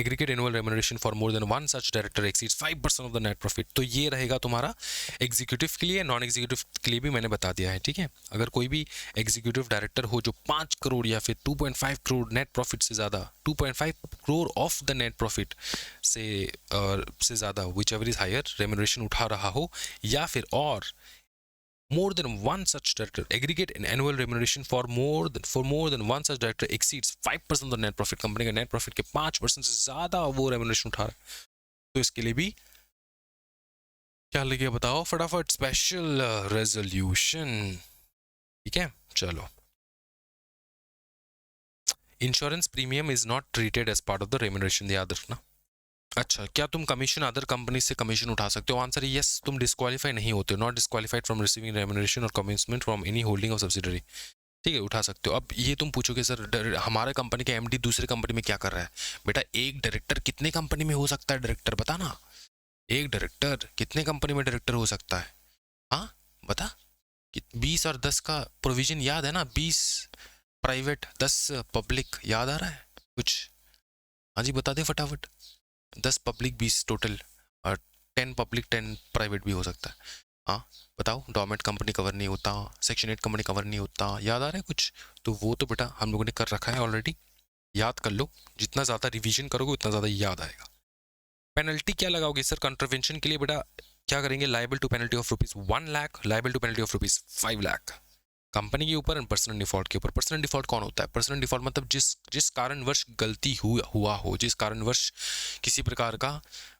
aggregate annual remuneration for more than one such director exceeds 5% of the net profit। तो ये रहेगा तुम्हारा executive के लिए। Non executive के लिए भी मैंने बता दिया है, ठीक है। अगर कोई भी एग्जीक्यूटिव डायरेक्टर हो जो 5 करोड़ या फिर 2.5 करोड़ नेट प्रॉफिट से ज़्यादा, 2.5 करोड़ ऑफ द नेट प्रॉफिट से ज़्यादा, whichever is higher, remuneration उठा रहा हो, या फिर और more than one such director, aggregate an annual remuneration for more than one such director exceeds 5% of the net profit, company का नेट प्रॉफिट के 5% से ज्यादा वो रेम्यूनरेशन उठा रहा है, तो इसके लिए भी क्या लगे बताओ फटाफट, स्पेशल रेजोल्यूशन, ठीक है। चलो, insurance premium is not treated as part of the remuneration, याद रखना। अच्छा, क्या तुम कमीशन अदर कंपनी से कमीशन उठा सकते हो, आंसर यस, तुम डिस्क्वालीफाई नहीं होते, not disqualified from receiving remuneration और commitment from any holding of subsidiary, ठीक है, उठा सकते हो। अब ये तुम पूछोगे सर हमारे कंपनी का एमडी दूसरे कंपनी में क्या कर रहा है, बेटा एक डायरेक्टर कितने कंपनी में हो सकता है, डायरेक्टर बता ना, एक डायरेक्टर कितने कंपनी में डायरेक्टर हो सकता है, हाँ बता। 20 और 10 का प्रोविजन याद है ना, 20 प्राइवेट 10 पब्लिक, याद आ रहा है कुछ, हाँ जी बता दे फटाफट। 10 पब्लिक 20 टोटल, और 10 पब्लिक 10 प्राइवेट भी हो सकता है, हाँ बताओ। डोमेट कंपनी कवर नहीं होता, सेक्शन 8 कंपनी कवर नहीं होता, याद आ रहा है कुछ, तो वो तो बेटा हम लोगों ने कर रखा है ऑलरेडी, याद कर लो, जितना ज़्यादा रिवीजन करोगे उतना ज़्यादा याद आएगा। पेनल्टी क्या लगाओगे सर कंट्रावेंशन के लिए, बेटा क्या करेंगे, liable to penalty of ₹1 lakh, liable to penalty of ₹5 lakh company के ऊपर, एंड पर्सनल डिफॉल्ट के ऊपर। पर्सनल डिफॉल्ट कौन होता है, पर्सनल डिफॉल्ट मतलब जिस कारणवश गलती हुआ हो, जिस कारणवश किसी प्रकार का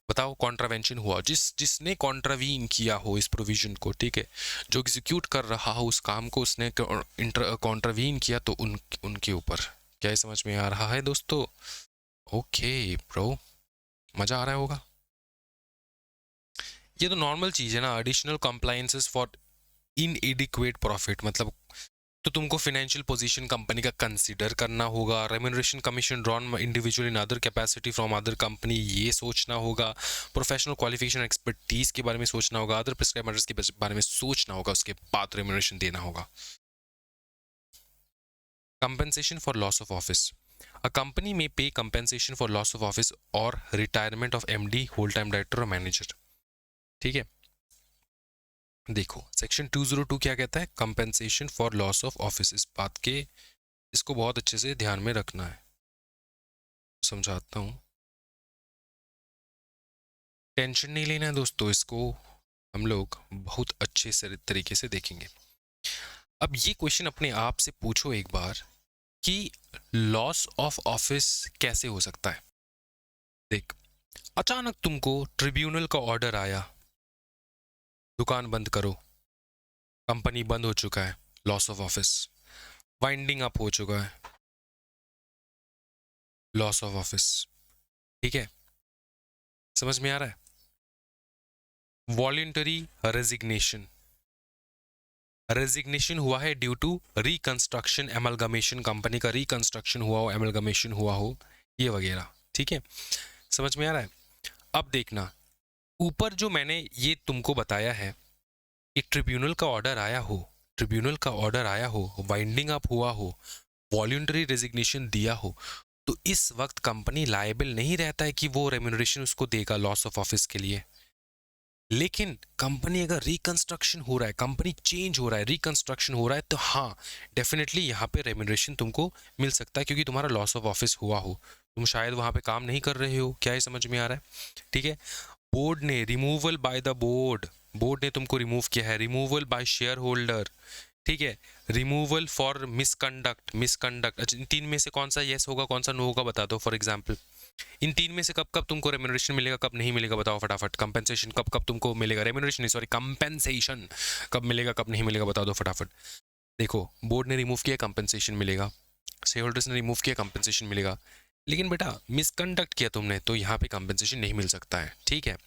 बताओ कॉन्ट्रावेंशन हुआ, जिसने कॉन्ट्रावीन किया हो इस प्रोविजन को, ठीक है, जो एग्जीक्यूट कर रहा हो उस काम को उसने कॉन्ट्रावीन किया, तो उनके ऊपर। क्या ये समझ में आ रहा है दोस्तों, ओके ब्रो, मजा आ रहा होगा। ये तो नॉर्मल चीज है ना, एडिशनल कंप्लायंसेस फॉर इनएडिक्वेट प्रॉफिट, मतलब तो तुमको फाइनेंशियल पोजीशन कंपनी का कंसीडर करना होगा, remuneration commission drawn individual in other capacity from other company, ये सोचना होगा, प्रोफेशनल क्वालिफिकेशन एक्सपर्टीज के बारे में सोचना होगा, अदर प्रिस्क्राइब मैटर्स के बारे में सोचना होगा, उसके बाद रेम्यूनरेशन देना होगा। Compensation for loss of office, a company में pay compensation for loss of office और retirement of MD, whole time director और मैनेजर, ठीक है। देखो सेक्शन 202 क्या कहता है, compensation for loss of office, इस बात के, इसको बहुत अच्छे से ध्यान में रखना है, समझाता हूं, टेंशन नहीं लेना है दोस्तों, इसको हम लोग बहुत अच्छे से तरीके से देखेंगे। अब ये क्वेश्चन अपने आप से पूछो एक बार कि लॉस ऑफ ऑफिस कैसे हो सकता है। देख, अचानक तुमको ट्रिब्यूनल का ऑर्डर आया, दुकान बंद करो, कंपनी बंद हो चुका है, loss of office, winding up हो चुका है, लॉस ऑफ ऑफिस, ठीक है, समझ में आ रहा है। वॉलंटरी रेजिग्नेशन, रेजिग्नेशन हुआ है due to reconstruction, amalgamation, company का रिकंस्ट्रक्शन हुआ हो, एमलगमेशन हुआ हो, ये वगैरह, ठीक है, समझ में आ रहा है। अब देखना, ऊपर जो मैंने ये तुमको बताया है एक ट्रिब्यूनल का ऑर्डर आया हो, ट्रिब्यूनल का ऑर्डर आया हो, वाइंडिंग अप हुआ हो, वॉलंटरी रेजिग्नेशन दिया हो, तो इस वक्त कंपनी लायबल नहीं रहता है कि वो रेम्यूनरेशन उसको देगा लॉस ऑफ ऑफिस के लिए। लेकिन कंपनी अगर रिकंस्ट्रक्शन हो रहा है, कंपनी चेंज हो रहा है, रिकंस्ट्रक्शन हो रहा है, तो हाँ डेफिनेटली यहाँ पे रेम्यूनरेशन तुमको मिल सकता है, क्योंकि तुम्हारा लॉस ऑफ ऑफिस हुआ हो, तुम शायद वहाँ पे काम नहीं कर रहे हो। क्या ये समझ में आ रहा है? ठीक है। बोर्ड ने removal by the board, board ने तुमको रिमूव किया है, रिमूवल बाय शेयर होल्डर, ठीक है, रिमूवल फॉर मिसकंडक्ट, मिसकंडक्ट। अच्छा, इन तीन में से कौन सा येस होगा, कौन सा नो होगा, बता दो फॉर एग्जांपल। इन तीन में से कब कब तुमको रेम्यूनरेशन मिलेगा, कब नहीं मिलेगा, बताओ फटाफट। कंपेंसेशन कब कब तुमको मिलेगा, रेम्यूनरेशन नहीं सॉरी कंपेंसेशन कब मिलेगा, कब नहीं मिलेगा, बता दो फटाफट। देखो, बोर्ड ने रिमूव किया, कंपेंसेशन मिलेगा, शेयर होल्डर्स ने रिमूव किया, कंपेंसेशन मिलेगा। लेकिन बेटा मिसकंडक्ट किया तुमने, तो यहाँ पे कंपेंसेशन नहीं मिल सकता है। ठीक है,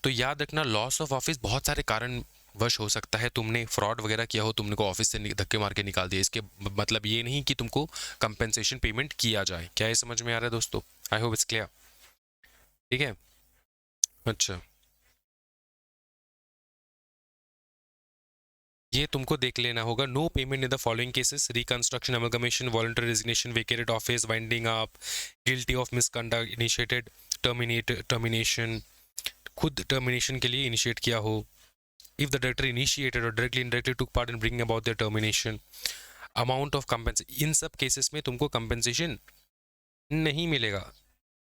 तो याद रखना लॉस ऑफ ऑफिस बहुत सारे कारण वश हो सकता है। तुमने फ्रॉड वगैरह किया हो, तुमने को ऑफिस से धक्के मार के निकाल दिया, इसके मतलब ये नहीं कि तुमको कंपेंसेशन पेमेंट किया जाए। क्या ये समझ में आ रहा है दोस्तों? I hope it's clear. ठीक है, अच्छा ये तुमको देख लेना होगा। No payment in the following cases: reconstruction, amalgamation, voluntary resignation, vacated office, winding up, guilty of misconduct, initiated termination, खुद टर्मिनेशन के लिए इनिशिएट किया हो, if the director initiated or directly indirectly took part in bringing about their termination, amount of compensation। इन सब cases में तुमको compensation नहीं मिलेगा।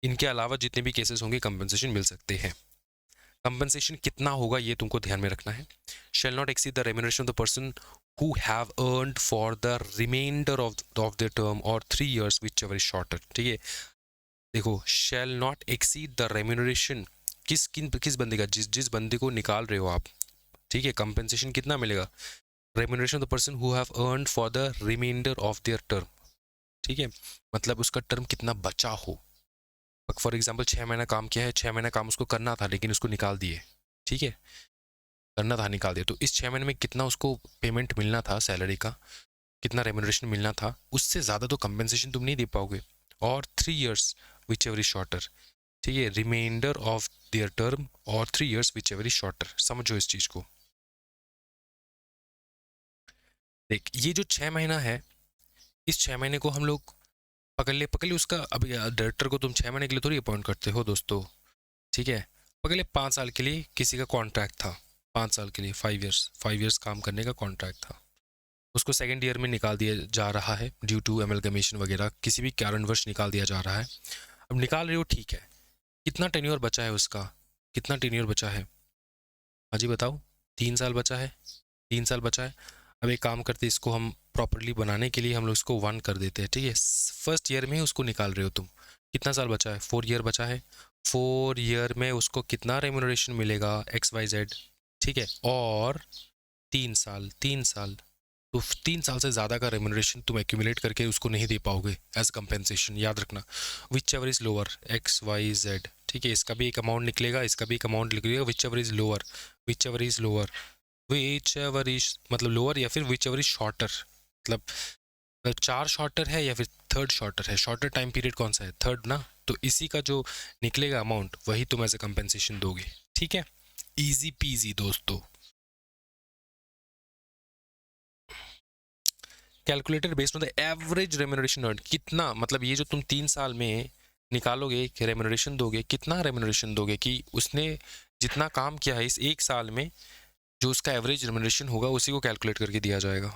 इनके अलावा जितने भी केसेस होंगे कंपेंसेशन मिल सकते हैं। कंपेंसेशन कितना होगा ये तुमको ध्यान में रखना है। shall not exceed the remuneration of the person who have earned for the remainder of their term or 3 years whichever is shorter। ठीक है, देखो shall not exceed the remuneration, किस बंदे का, जिस बंदे को निकाल रहे हो आप, ठीक है, कंपेंसेशन कितना मिलेगा, remuneration of the person who have earned for the remainder of their term. ठीक है, मतलब उसका टर्म कितना बचा हो। फॉर एग्जांपल 6 महीना काम किया है, 6 महीना काम उसको करना था लेकिन उसको निकाल दिए, ठीक है, करना था निकाल दिया, तो इस 6 महीने में कितना उसको पेमेंट मिलना था सैलरी का, कितना रेम्यूनरेशन मिलना था, उससे ज़्यादा तो कंपेंसेशन तुम नहीं दे पाओगे। और 3 years which ever is shorter, ठीक है, रिमाइंडर ऑफ देयर टर्म और 3 years which ever is shorter. समझो इस चीज़ को। देख ये जो 6 महीना है, इस 6 महीने को हम लोग पकड़ ले उसका। अभी डायरेक्टर को तुम 6 महीने के लिए थोड़ी अपॉइंट करते हो दोस्तों, ठीक है, पकड़ ले 5 साल के लिए किसी का कॉन्ट्रैक्ट था, 5 साल के लिए, 5 ईयर्स काम करने का कॉन्ट्रैक्ट था, उसको सेकेंड ईयर में निकाल दिया जा रहा है ड्यू टू एमलगमेशन वगैरह, किसी भी कारणवश निकाल दिया जा रहा है। अब निकाल रहे हो, ठीक है, कितना टेन्योर बचा है उसका, कितना टेन्योर बचा है, हाँ जी बताओ, 3 साल बचा है, 3 साल बचा है। अब एक काम करते, इसको हम प्रॉपरली बनाने के लिए हम लोग इसको 1 कर देते हैं, ठीक है, फर्स्ट ईयर में ही उसको निकाल रहे हो तुम, कितना साल बचा है, 4 ईयर बचा है, 4 ईयर में उसको कितना रेम्यूनरेशन मिलेगा, XYZ, ठीक है, और 3 साल, 3 साल, तो 3 साल से ज़्यादा का रेम्यूनरेशन तुम एक्यूमुलेट करके उसको नहीं दे पाओगे एज कंपेंसेशन। याद रखना, whichever is lower, XYZ, ठीक है, इसका भी एक अमाउंट निकलेगा, इसका भी एक अमाउंट निकलेगा, which ever is lower, which ever is lower, which ever is मतलब लोअर, या फिर विच एवर इज शॉर्टर, मतलब 4 शॉर्टर है या फिर 3rd शॉर्टर है, शॉर्टर टाइम पीरियड कौन सा है, 3rd ना, तो इसी का जो निकलेगा अमाउंट वही तुम एज ए कंपेंसेशन दोगे। ठीक है, इजी पीजी दोस्तों। Calculated based on the average remuneration earn, कितना मतलब ये जो तुम 3 साल में निकालोगे रेम्यूनरेशन दोगे, कितना रेम्यूनरेशन दोगे कि उसने जितना काम किया है इस 1 साल में, जो उसका एवरेज रेम्यूनरेशन होगा उसी को कैलकुलेट करके दिया जाएगा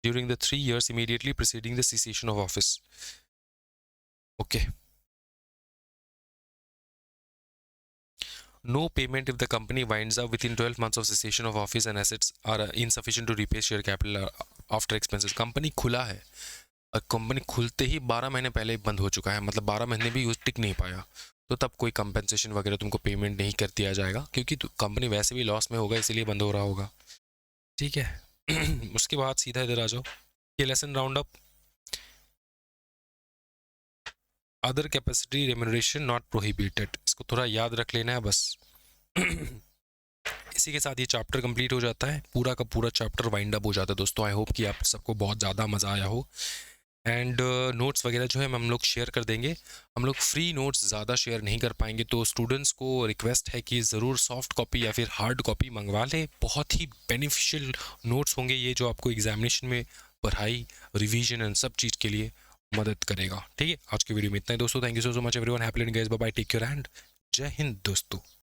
during the 3 years immediately preceding the cessation of office। Okay, no payment if the company winds up within 12 months of cessation of office and assets are insufficient to repay share capital after expenses। Company खुला है और company खुलते ही 12 महीने पहले बंद हो चुका है, मतलब 12 महीने भी टिक नहीं पाया, तो तब कोई कंपेंसेशन वगैरह तुमको पेमेंट नहीं कर दिया जाएगा, क्योंकि कंपनी वैसे भी लॉस में होगा इसलिए बंद हो रहा होगा। ठीक है उसके बाद सीधा इधर आ जाओ, ये lesson round up. Other capacity remuneration not prohibited, इसको थोड़ा याद रख लेना है बस। इसी के साथ ये चैप्टर कंप्लीट हो जाता है, पूरा का पूरा चैप्टर वाइंड अप हो जाता है दोस्तों। आई होप कि आप सबको बहुत ज़्यादा मज़ा आया हो एंड नोट्स वगैरह जो है हम लोग शेयर कर देंगे। हम लोग फ्री नोट्स ज़्यादा शेयर नहीं कर पाएंगे, तो स्टूडेंट्स को रिक्वेस्ट है कि ज़रूर सॉफ्ट कॉपी या फिर हार्ड कॉपी मंगवा लें। बहुत ही बेनिफिशियल नोट्स होंगे ये, जो आपको एग्जामिनेशन में पढ़ाई, रिवीजन एंड सब चीज़ के लिए मदद करेगा। ठीक है, आज की वीडियो में इतना ही दोस्तों। Thank you so much everyone, happy learning guys, bye bye, take care and जय हिंद दोस्तों।